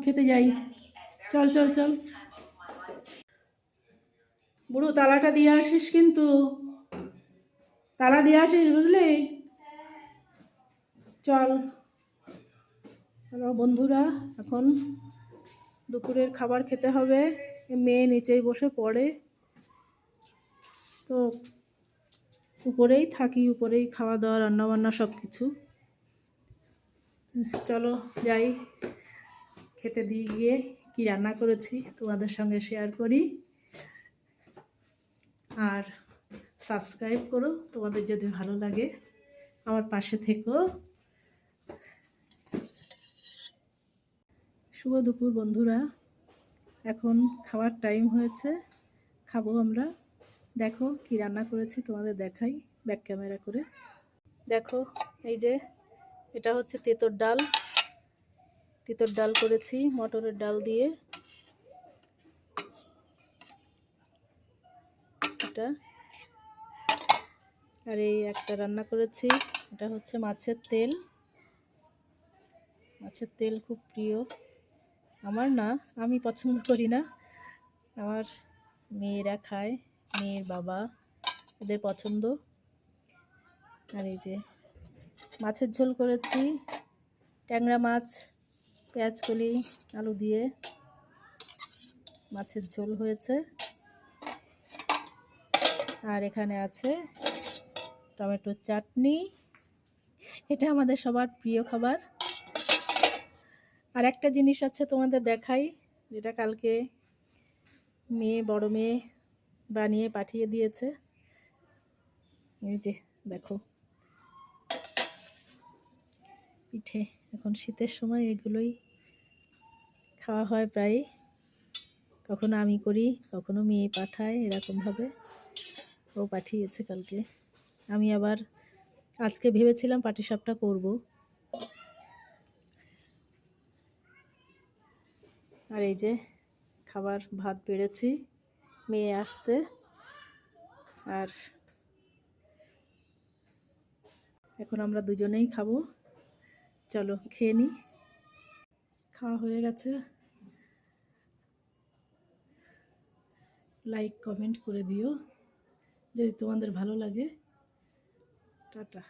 খেতে যাই। চল চল চল বুড়ো, তালাটা দিয়ে আসিস কিন্তু, তালা দিয়ে আসিস বুঝলি। চল। হ্যালো বন্ধুরা, এখন দুপুরের খাবার খেতে হবে। মেয়ে নিচেই বসে পড়ে, তো উপরেই থাকি, উপরেই খাওয়া দাওয়া রান্নাবান্না সব কিছু। চলো যাই, খেতে দিয়ে গিয়ে কি রান্না করেছি তোমাদের সঙ্গে শেয়ার করি। আর সাবস্ক্রাইব করো তোমাদের যদি ভালো লাগে, আমার পাশে থেকো। শুভ দুপুর বন্ধুরা, এখন খাওয়ার টাইম হয়েছে, খাবো আমরা। দেখো কি রান্না করেছি, তোমাদের দেখাই ব্যাক ক্যামেরা করে। দেখো এই যে, এটা হচ্ছে তেঁতোর ডাল। তেঁতোর ডাল করেছি মটরের ডাল দিয়ে। এটা আর এই একটা রান্না করেছি, এটা হচ্ছে মাছের তেল। মাছের তেল খুব প্রিয় আমার, না আমি পছন্দ করি না, আমার মেয়েরা খায়, মেয়ের বাবা, এদের পছন্দ। আর এই যে মাছের ঝোল করেছি, ট্যাংরা মাছ, পেঁয়াজকলি আলু দিয়ে মাছের ঝোল হয়েছে। আর এখানে আছে টমেটোর চাটনি, এটা আমাদের সবার প্রিয় খাবার। আর একটা জিনিস আছে তোমাদের দেখাই, যেটা কালকে বড় মেয়ে বানিয়ে পাঠিয়ে দিয়েছে। এই যে দেখো পিঠে, এখন শীতের সময় এগুলোই খাওয়া হয় প্রায়, কখনো আমি করি কখনো মেয়ে পাঠায়, এরকমভাবে ও পাঠিয়েছে কালকে। আমি আবার আজকে ভেবেছিলাম পাটিসাপটা করব। আর এই যে খাবার ভাত বেড়েছি, মেয়ে আসছে, আর এখন আমরা দুজনেই খাবো। চলো খেয়ে নিই। খাওয়া হয়ে গেছে, লাইক কমেন্ট করে দিও যদি তোমাদের ভালো লাগে। টাটা।